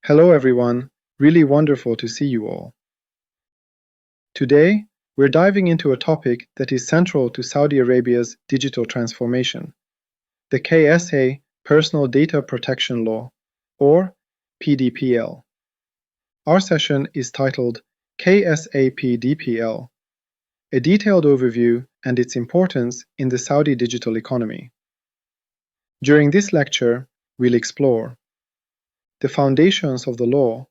Hello everyone, really wonderful to see you all. Today, we're diving into a topic that is central to Saudi Arabia's digital transformation, the KSA Personal Data Protection Law, or PDPL. Our session is titled KSA PDPL, a detailed overview and its importance in the Saudi digital economy. During this lecture, we'll explore the foundations of the law,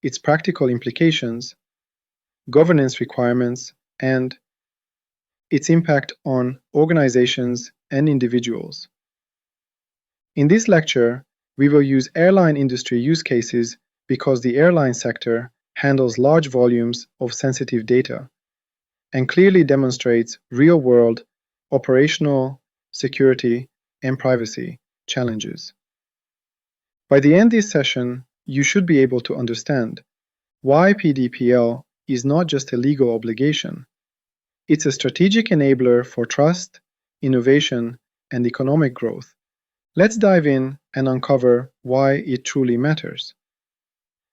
its practical implications, governance requirements, and its impact on organizations and individuals. In this lecture, we will use airline industry use cases because the airline sector handles large volumes of sensitive data and clearly demonstrates real-world operational, security, and privacy challenges. By the end of this session, you should be able to understand why PDPL is not just a legal obligation. It's a strategic enabler for trust, innovation, and economic growth. Let's dive in and uncover why it truly matters.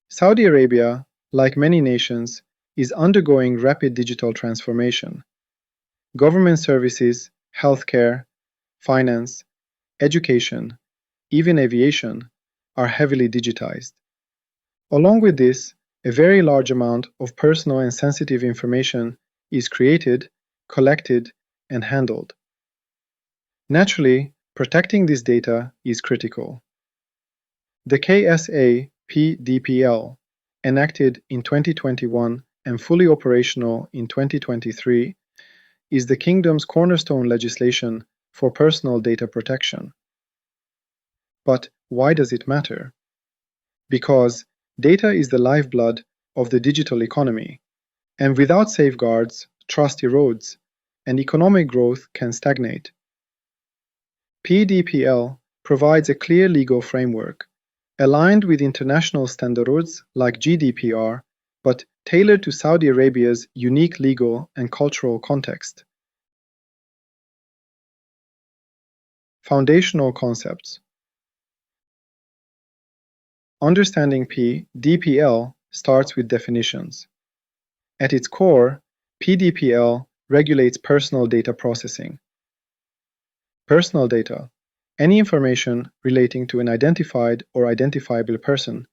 Saudi Arabia, like many nations, is undergoing rapid digital transformation. Government services, healthcare, finance, education, even aviation are heavily digitized. Along with this, a very large amount of personal and sensitive information is created, collected, and handled. Naturally, protecting this data is critical. The KSA PDPL, enacted in 2021 and fully operational in 2023, is the Kingdom's cornerstone legislation for personal data protection. But why does it matter? Because data is the lifeblood of the digital economy, and without safeguards, trust erodes, and economic growth can stagnate. PDPL provides a clear legal framework, aligned with international standards like GDPR, but tailored to Saudi Arabia's unique legal and cultural context. Foundational concepts. Understanding PDPL starts with definitions. At its core, PDPL regulates personal data processing. Personal data, any information relating to an identified or identifiable person,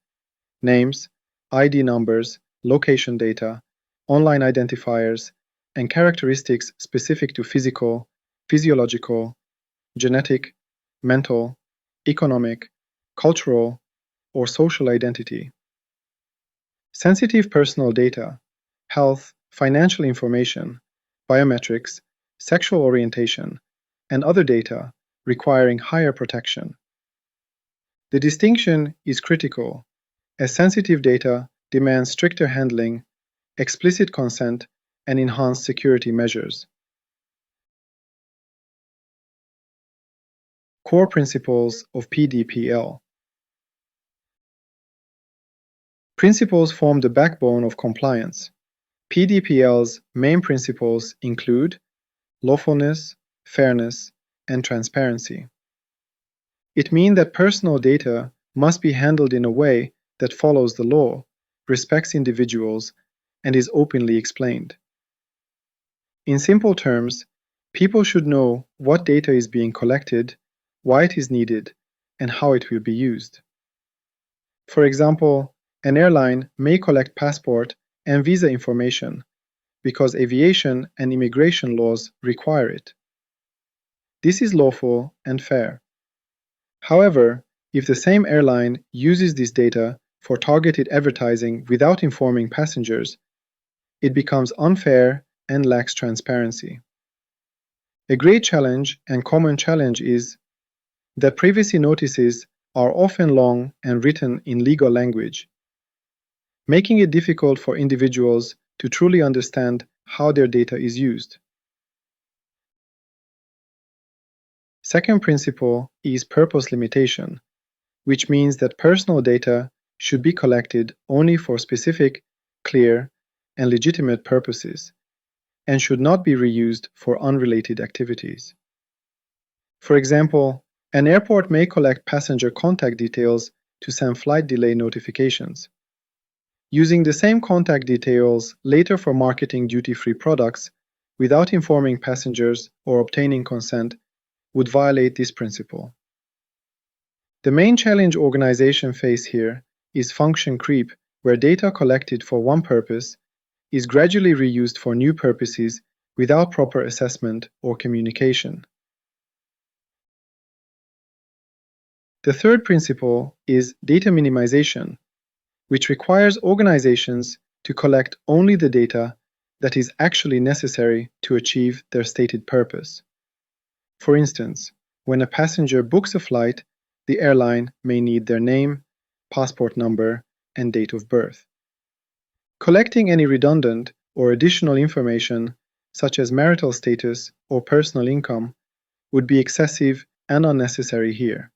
names, ID numbers, location data, online identifiers, and characteristics specific to physical, physiological, genetic, mental, economic, cultural, or social identity. Sensitive personal data, health, financial information, biometrics, sexual orientation, and other data requiring higher protection. The distinction is critical, as sensitive data demands stricter handling, explicit consent, and enhanced security measures. Core principles of PDPL. Principles form the backbone of compliance. PDPL's main principles include lawfulness, fairness, and transparency. It means that personal data must be handled in a way that follows the law, respects individuals, and is openly explained. In simple terms, people should know what data is being collected, why it is needed, and how it will be used. For example, an airline may collect passport and visa information because aviation and immigration laws require it. This is lawful and fair. However, if the same airline uses this data for targeted advertising without informing passengers, it becomes unfair and lacks transparency. A great challenge and common challenge is that privacy notices are often long and written in legal language, making it difficult for individuals to truly understand how their data is used. Second principle is purpose limitation, which means that personal data should be collected only for specific, clear, and legitimate purposes, and should not be reused for unrelated activities. For example, an airport may collect passenger contact details to send flight delay notifications. Using the same contact details later for marketing duty-free products without informing passengers or obtaining consent would violate this principle. The main challenge organizations face here is function creep, where data collected for one purpose is gradually reused for new purposes without proper assessment or communication. The third principle is data minimization, which requires organizations to collect only the data that is actually necessary to achieve their stated purpose. For instance, when a passenger books a flight, the airline may need their name, passport number, and date of birth. Collecting any redundant or additional information, such as marital status or personal income, would be excessive and unnecessary here.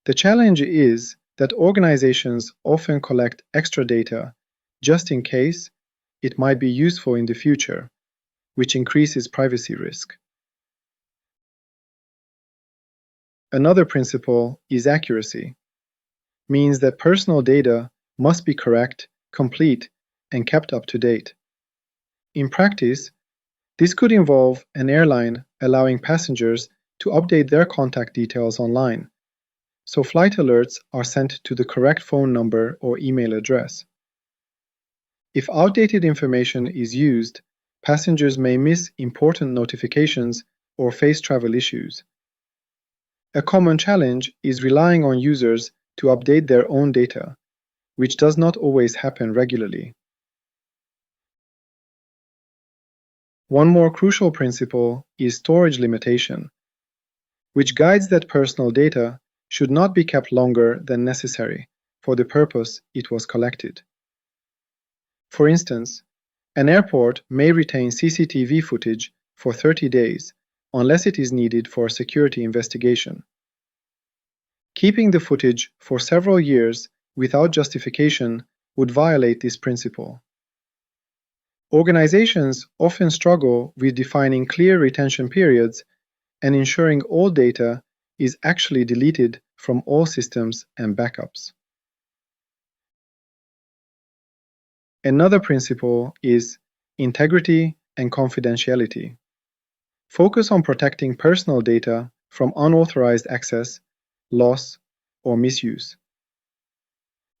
The challenge is that organizations often collect extra data just in case it might be useful in the future, which increases privacy risk. Another principle is accuracy, means that personal data must be correct, complete, and kept up to date. In practice, this could involve an airline allowing passengers to update their contact details online, so flight alerts are sent to the correct phone number or email address. If outdated information is used, passengers may miss important notifications or face travel issues. A common challenge is relying on users to update their own data, which does not always happen regularly. One more crucial principle is storage limitation, which guides that personal data should not be kept longer than necessary for the purpose it was collected. For instance, an airport may retain CCTV footage for 30 days unless it is needed for a security investigation. Keeping the footage for several years without justification would violate this principle. Organizations often struggle with defining clear retention periods and ensuring all data is actually deleted from all systems and backups. Another principle is integrity and confidentiality. Focus on protecting personal data from unauthorized access, loss, or misuse.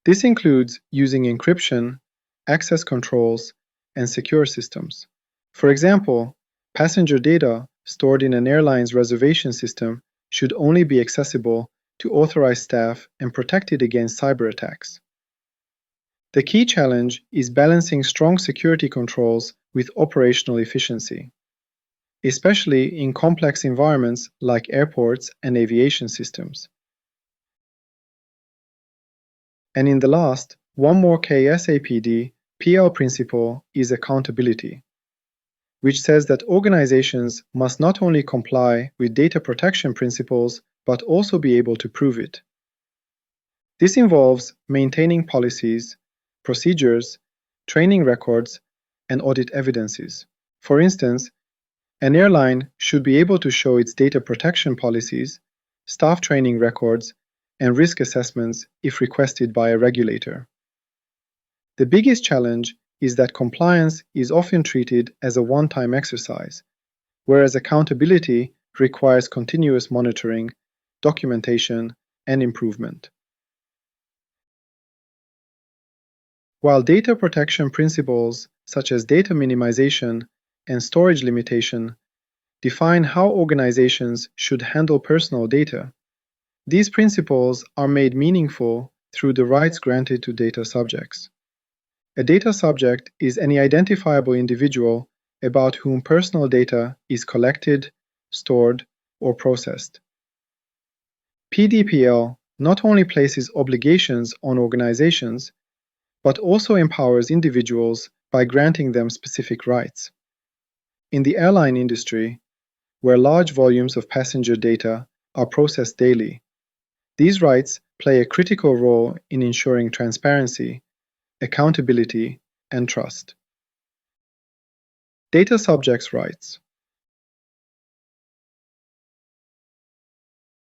This includes using encryption, access controls, and secure systems. For example, passenger data stored in an airline's reservation system should only be accessible to authorized staff and protected against cyber attacks. The key challenge is balancing strong security controls with operational efficiency, especially in complex environments like airports and aviation systems. And in the last, one more KSA PDPL principle is accountability, which says that organizations must not only comply with data protection principles, but also be able to prove it. This involves maintaining policies, procedures, training records, and audit evidences. For instance, an airline should be able to show its data protection policies, staff training records, and risk assessments if requested by a regulator. The biggest challenge is that compliance is often treated as a one-time exercise, whereas accountability requires continuous monitoring, documentation, and improvement. While data protection principles such as data minimization and storage limitation define how organizations should handle personal data, these principles are made meaningful through the rights granted to data subjects. A data subject is any identifiable individual about whom personal data is collected, stored, or processed. PDPL not only places obligations on organizations, but also empowers individuals by granting them specific rights. In the airline industry, where large volumes of passenger data are processed daily, these rights play a critical role in ensuring transparency, accountability, and trust. Data subjects' rights.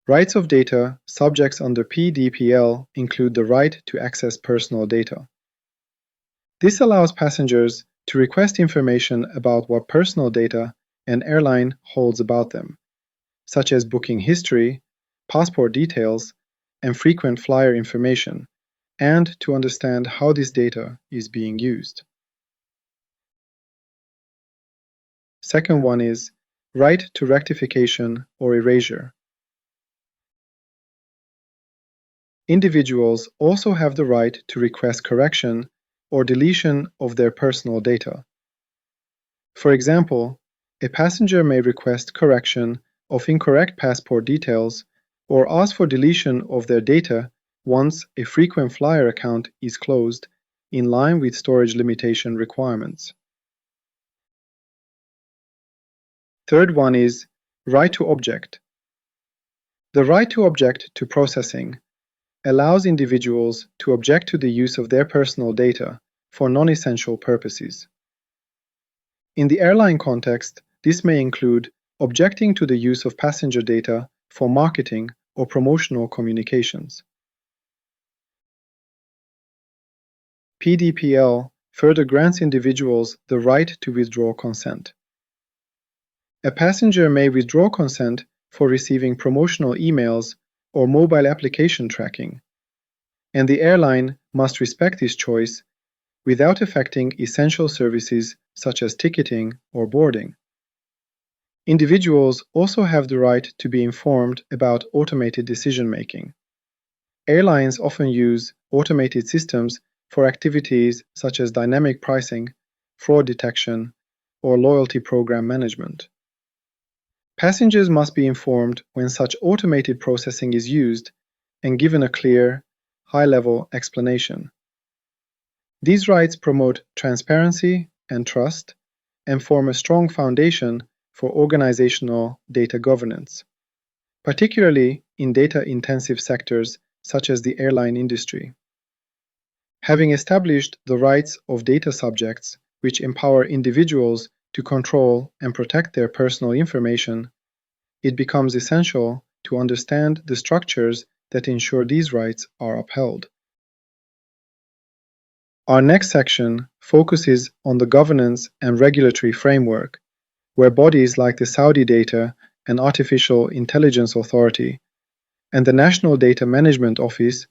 Rights of data subjects under PDPL include the right to access personal data. This allows passengers to request information about what personal data an airline holds about them, such as booking history, passport details, and frequent flyer information, and to understand how this data is being used. Second one is right to rectification or erasure. Individuals also have the right to request correction or deletion of their personal data. For example, a passenger may request correction of incorrect passport details or ask for deletion of their data once a frequent flyer account is closed in line with storage limitation requirements. Third one is right to object. The right to object to processing allows individuals to object to the use of their personal data for non-essential purposes. In the airline context, this may include objecting to the use of passenger data for marketing or promotional communications. PDPL further grants individuals the right to withdraw consent. A passenger may withdraw consent for receiving promotional emails or mobile application tracking, and the airline must respect this choice without affecting essential services such as ticketing or boarding. Individuals also have the right to be informed about automated decision-making. Airlines often use automated systems for activities such as dynamic pricing, fraud detection, or loyalty program management. Passengers must be informed when such automated processing is used and given a clear, high-level explanation. These rights promote transparency and trust and form a strong foundation for organizational data governance, particularly in data-intensive sectors such as the airline industry. Having established the rights of data subjects, which empower individuals to control and protect their personal information, it becomes essential to understand the structures that ensure these rights are upheld. Our next section focuses on the governance and regulatory framework, where bodies like the Saudi Data and Artificial Intelligence Authority and the National Data Management Office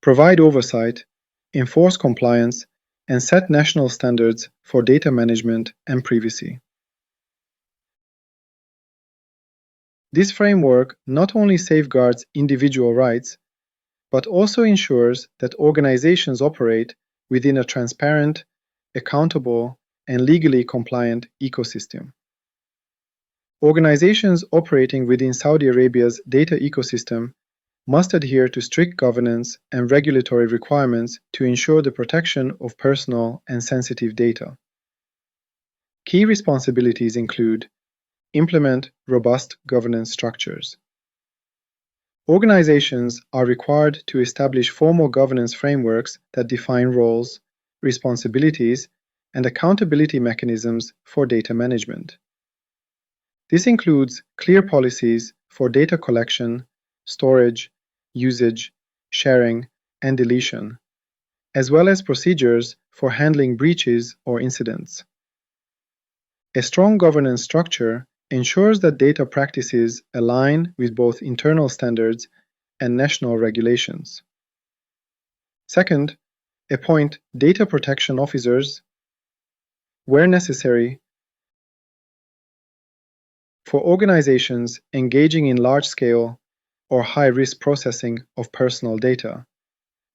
provide oversight, enforce compliance, and set national standards for data management and privacy. This framework not only safeguards individual rights, but also ensures that organizations operate within a transparent, accountable, and legally compliant ecosystem. Organizations operating within Saudi Arabia's data ecosystem must adhere to strict governance and regulatory requirements to ensure the protection of personal and sensitive data. Key responsibilities include implement robust governance structures. Organizations are required to establish formal governance frameworks that define roles, responsibilities, and accountability mechanisms for data management. This includes clear policies for data collection, storage, usage, sharing, and deletion, as well as procedures for handling breaches or incidents. A strong governance structure ensures that data practices align with both internal standards and national regulations. Second, appoint data protection officers where necessary for organizations engaging in large-scale or high-risk processing of personal data.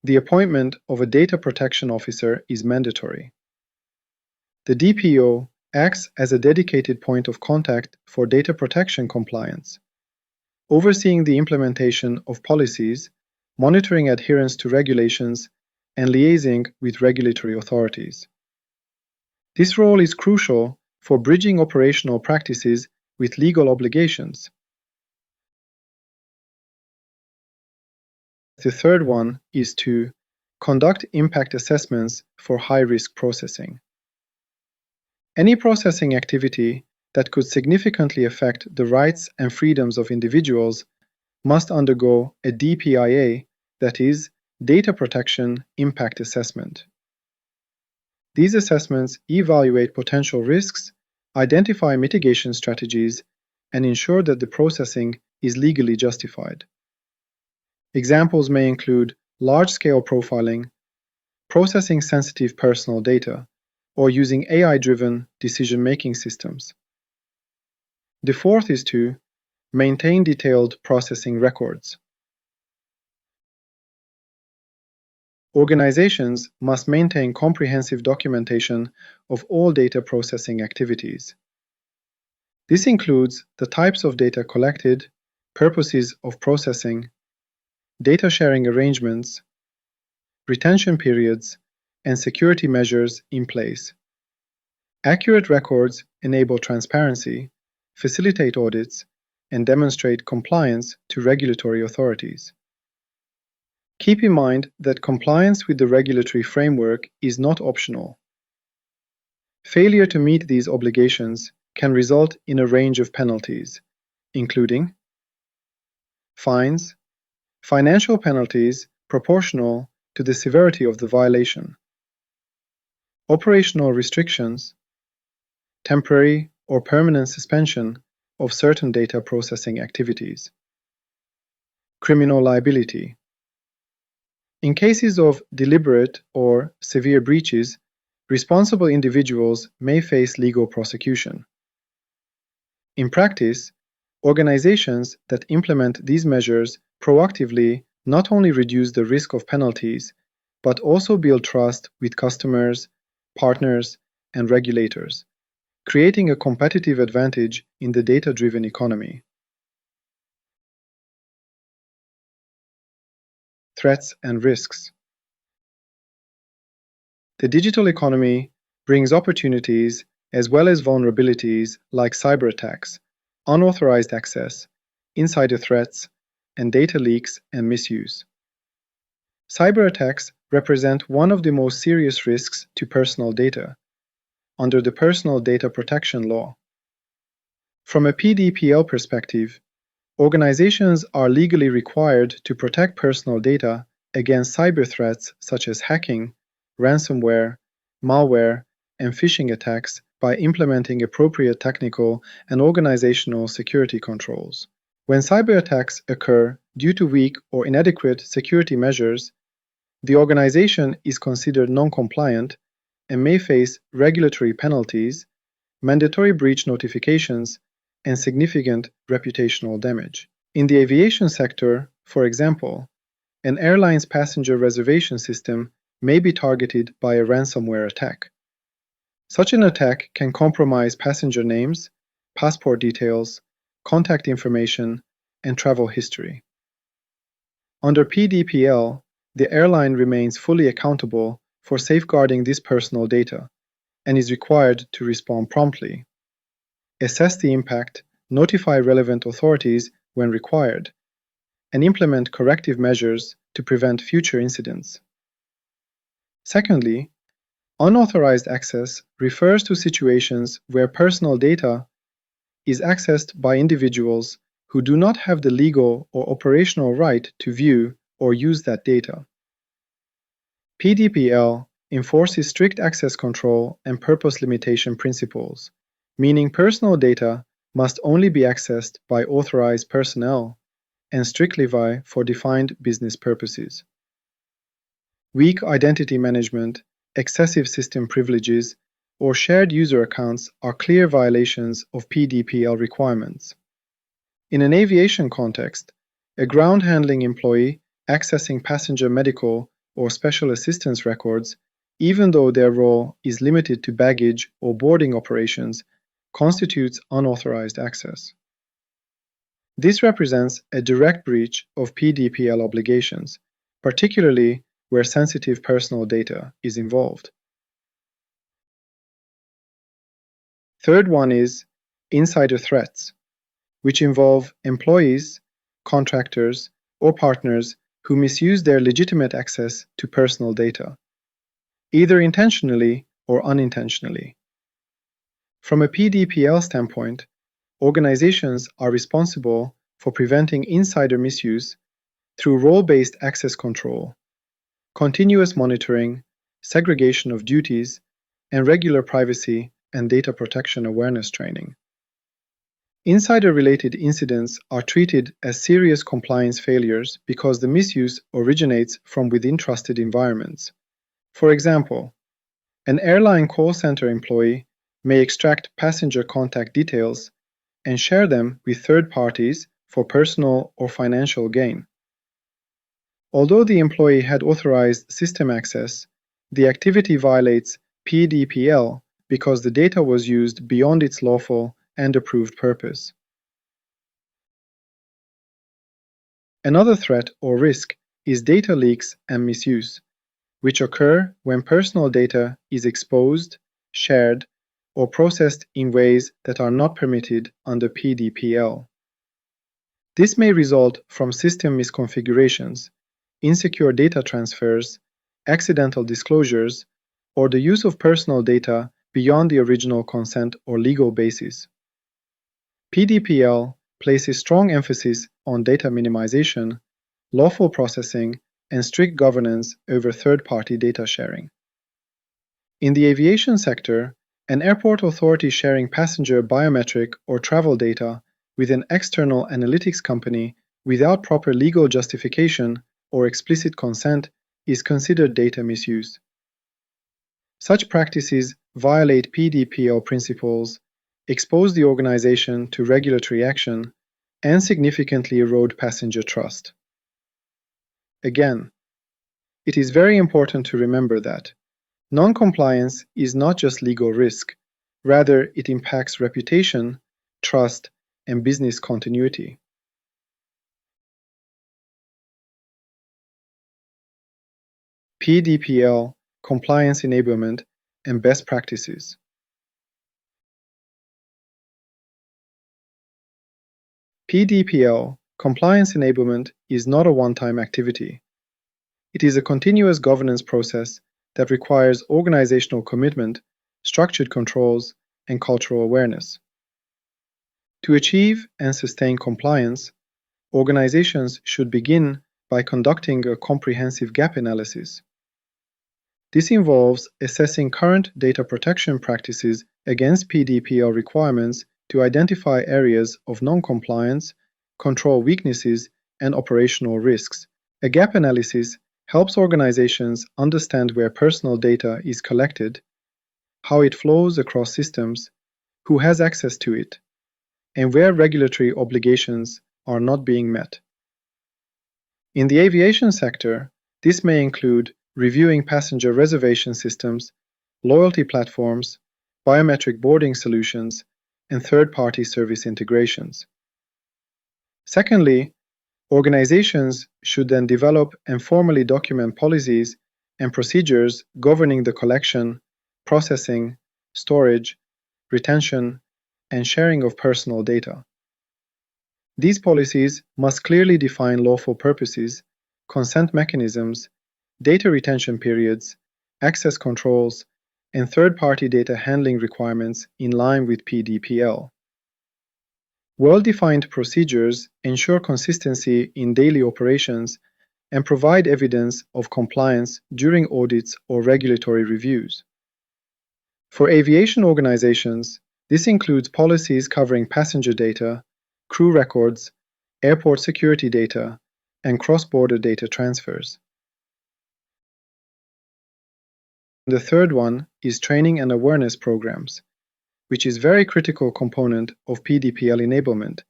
The appointment of a data protection officer is mandatory. The DPO acts as a dedicated point of contact for data protection compliance, overseeing the implementation of policies, monitoring adherence to regulations, and liaising with regulatory authorities. This role is crucial for bridging operational practices with legal obligations. The third one is to conduct impact assessments for high-risk processing. Any processing activity that could significantly affect the rights and freedoms of individuals must undergo a DPIA, that is, Data Protection Impact Assessment. These assessments evaluate potential risks, identify mitigation strategies, and ensure that the processing is legally justified. Examples may include large-scale profiling, processing sensitive personal data, or using AI-driven decision-making systems. The fourth is to maintain detailed processing records. Organizations must maintain comprehensive documentation of all data processing activities. This includes the types of data collected, purposes of processing, data sharing arrangements, retention periods, and security measures in place. Accurate records enable transparency, facilitate audits, and demonstrate compliance to regulatory authorities. Keep in mind that compliance with the regulatory framework is not optional. Failure to meet these obligations can result in a range of penalties, including fines, financial penalties proportional to the severity of the violation, operational restrictions, temporary or permanent suspension of certain data processing activities, criminal liability. In cases of deliberate or severe breaches, responsible individuals may face legal prosecution. In practice, organizations that implement these measures proactively not only reduce the risk of penalties, but also build trust with customers, partners, and regulators, creating a competitive advantage in the data-driven economy. Threats and risks. The digital economy brings opportunities as well as vulnerabilities like cyber attacks, unauthorized access, insider threats, and data leaks and misuse. Cyber attacks represent one of the most serious risks to personal data under the Personal Data Protection Law. From a PDPL perspective, organizations are legally required to protect personal data against cyber threats such as hacking, ransomware, malware, and phishing attacks by implementing appropriate technical and organizational security controls. When cyber attacks occur due to weak or inadequate security measures, the organization is considered non-compliant and may face regulatory penalties, mandatory breach notifications, and significant reputational damage. In the aviation sector, for example, an airline's passenger reservation system may be targeted by a ransomware attack. Such an attack can compromise passenger names, passport details, contact information, and travel history. Under PDPL, the airline remains fully accountable for safeguarding this personal data and is required to respond promptly, assess the impact, notify relevant authorities when required, and implement corrective measures to prevent future incidents. Secondly, unauthorized access refers to situations where personal data is accessed by individuals who do not have the legal or operational right to view or use that data. PDPL enforces strict access control and purpose limitation principles, meaning personal data must only be accessed by authorized personnel and strictly for defined business purposes. Weak identity management, excessive system privileges, or shared user accounts are clear violations of PDPL requirements. In an aviation context, a ground handling employee accessing passenger medical or special assistance records, even though their role is limited to baggage or boarding operations, constitutes unauthorized access. This represents a direct breach of PDPL obligations, particularly where sensitive personal data is involved. Third one is insider threats, which involve employees, contractors, or partners who misuse their legitimate access to personal data, either intentionally or unintentionally. From a PDPL standpoint, organizations are responsible for preventing insider misuse through role-based access control, continuous monitoring, segregation of duties, and regular privacy and data protection awareness training. Insider-related incidents are treated as serious compliance failures because the misuse originates from within trusted environments. For example, an airline call center employee may extract passenger contact details and share them with third parties for personal or financial gain. Although the employee had authorized system access, the activity violates PDPL because the data was used beyond its lawful and approved purpose. Another threat or risk is data leaks and misuse, which occur when personal data is exposed, shared, or processed in ways that are not permitted under PDPL. This may result from system misconfigurations, insecure data transfers, accidental disclosures, or the use of personal data beyond the original consent or legal basis. PDPL places strong emphasis on data minimization, lawful processing, and strict governance over third-party data sharing. In the aviation sector, an airport authority sharing passenger biometric or travel data with an external analytics company without proper legal justification or explicit consent is considered data misuse. Such practices violate PDPL principles, expose the organization to regulatory action, and significantly erode passenger trust. Again, it is very important to remember that non-compliance is not just legal risk, rather it impacts reputation, trust, and business continuity. PDPL, compliance enablement, and best practices. PDPL, compliance enablement, is not a one-time activity. It is a continuous governance process that requires organizational commitment, structured controls, and cultural awareness. To achieve and sustain compliance, organizations should begin by conducting a comprehensive gap analysis. This involves assessing current data protection practices against PDPL requirements to identify areas of non-compliance, control weaknesses, and operational risks. A gap analysis helps organizations understand where personal data is collected, how it flows across systems, who has access to it, and where regulatory obligations are not being met. In the aviation sector, this may include reviewing passenger reservation systems, loyalty platforms, biometric boarding solutions, and third-party service integrations. Secondly, organizations should then develop and formally document policies and procedures governing the collection, processing, storage, retention, and sharing of personal data. These policies must clearly define lawful purposes, consent mechanisms, data retention periods, access controls, and third-party data handling requirements in line with PDPL. Well-defined procedures ensure consistency in daily operations and provide evidence of compliance during audits or regulatory reviews. For aviation organizations, this includes policies covering passenger data, crew records, airport security data, and cross-border data transfers. The third one is training and awareness programs, which is a very critical component of PDPL enablement,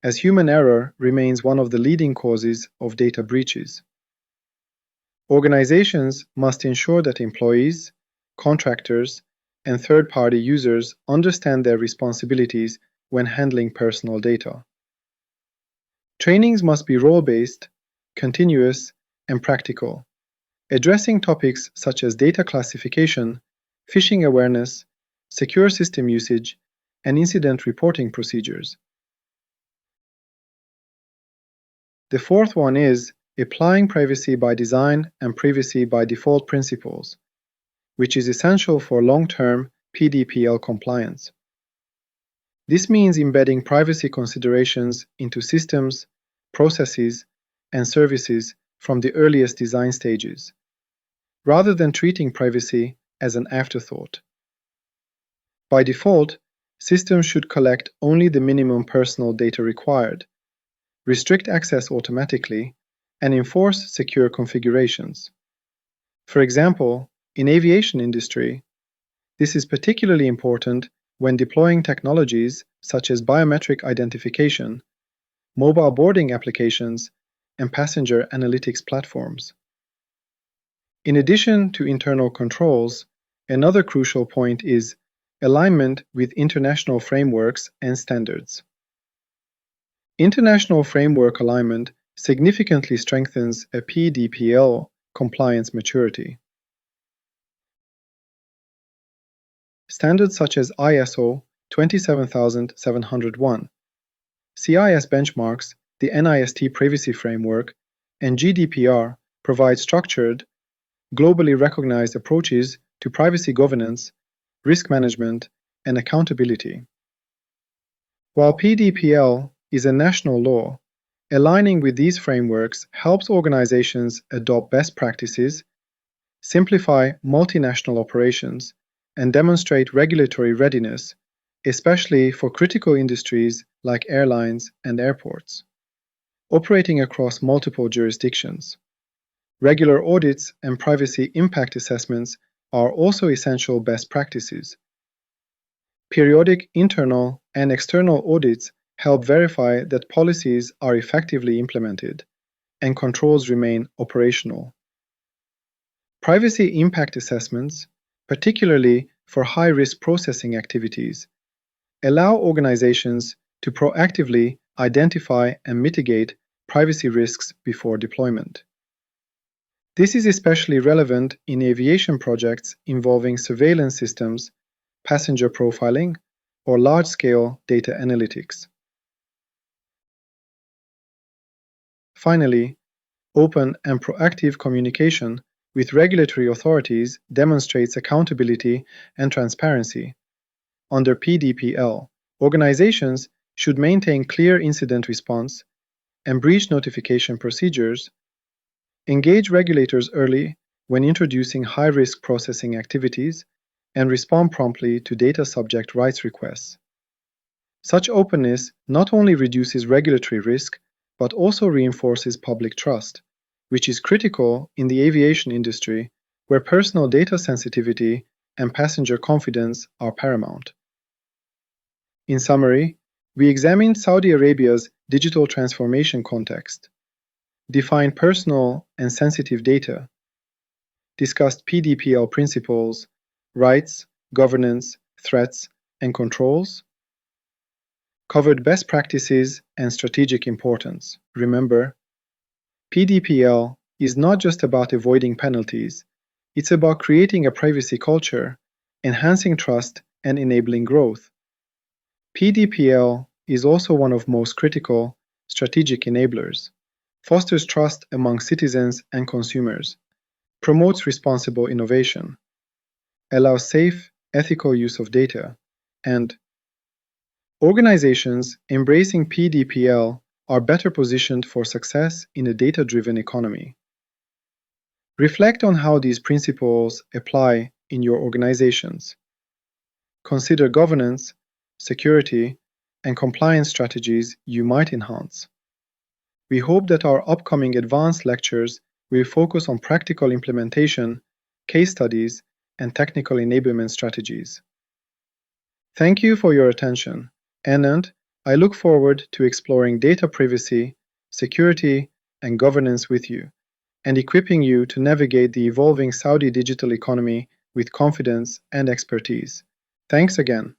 as human error remains one of the leading causes of data breaches. Organizations must ensure that employees, contractors, and third-party users understand their responsibilities when handling personal data. Trainings must be role-based, continuous, and practical, addressing topics such as data classification, phishing awareness, secure system usage, and incident reporting procedures. The fourth one is applying privacy by design and privacy by default principles, which is essential for long-term PDPL compliance. This means embedding privacy considerations into systems, processes, and services from the earliest design stages, rather than treating privacy as an afterthought. By default, systems should collect only the minimum personal data required, restrict access automatically, and enforce secure configurations. For example, in aviation industry, this is particularly important when deploying technologies such as biometric identification, mobile boarding applications, and passenger analytics platforms. In addition to internal controls, another crucial point is alignment with international frameworks and standards. International framework alignment significantly strengthens a PDPL compliance maturity. Standards such as ISO 27701, CIS benchmarks, the NIST privacy framework, and GDPR provide structured, globally recognized approaches to privacy governance, risk management, and accountability. While PDPL is a national law, aligning with these frameworks helps organizations adopt best practices, simplify multinational operations, and demonstrate regulatory readiness, especially for critical industries like airlines and airports, operating across multiple jurisdictions. Regular audits and privacy impact assessments are also essential best practices. Periodic internal and external audits help verify that policies are effectively implemented and controls remain operational. Privacy impact assessments, particularly for high-risk processing activities, allow organizations to proactively identify and mitigate privacy risks before deployment. This is especially relevant in aviation projects involving surveillance systems, passenger profiling, or large-scale data analytics. Finally, open and proactive communication with regulatory authorities demonstrates accountability and transparency. Under PDPL, organizations should maintain clear incident response and breach notification procedures, engage regulators early when introducing high-risk processing activities, and respond promptly to data subject rights requests. Such openness not only reduces regulatory risk, but also reinforces public trust, which is critical in the aviation industry, where personal data sensitivity and passenger confidence are paramount. In summary, we examined Saudi Arabia's digital transformation context, defined personal and sensitive data, discussed PDPL principles, rights, governance, threats, and controls, covered best practices and strategic importance. Remember, PDPL is not just about avoiding penalties, it's about creating a privacy culture, enhancing trust, and enabling growth. PDPL is also one of most critical strategic enablers, fosters trust among citizens and consumers, promotes responsible innovation, allows safe, ethical use of data, and organizations embracing PDPL are better positioned for success in a data-driven economy. Reflect on how these principles apply in your organizations. Consider governance, security, and compliance strategies you might enhance. We hope that our upcoming advanced lectures will focus on practical implementation, case studies, and technical enablement strategies. Thank you for your attention, and I look forward to exploring data privacy, security, and governance with you, and equipping you to navigate the evolving Saudi digital economy with confidence and expertise. Thanks again.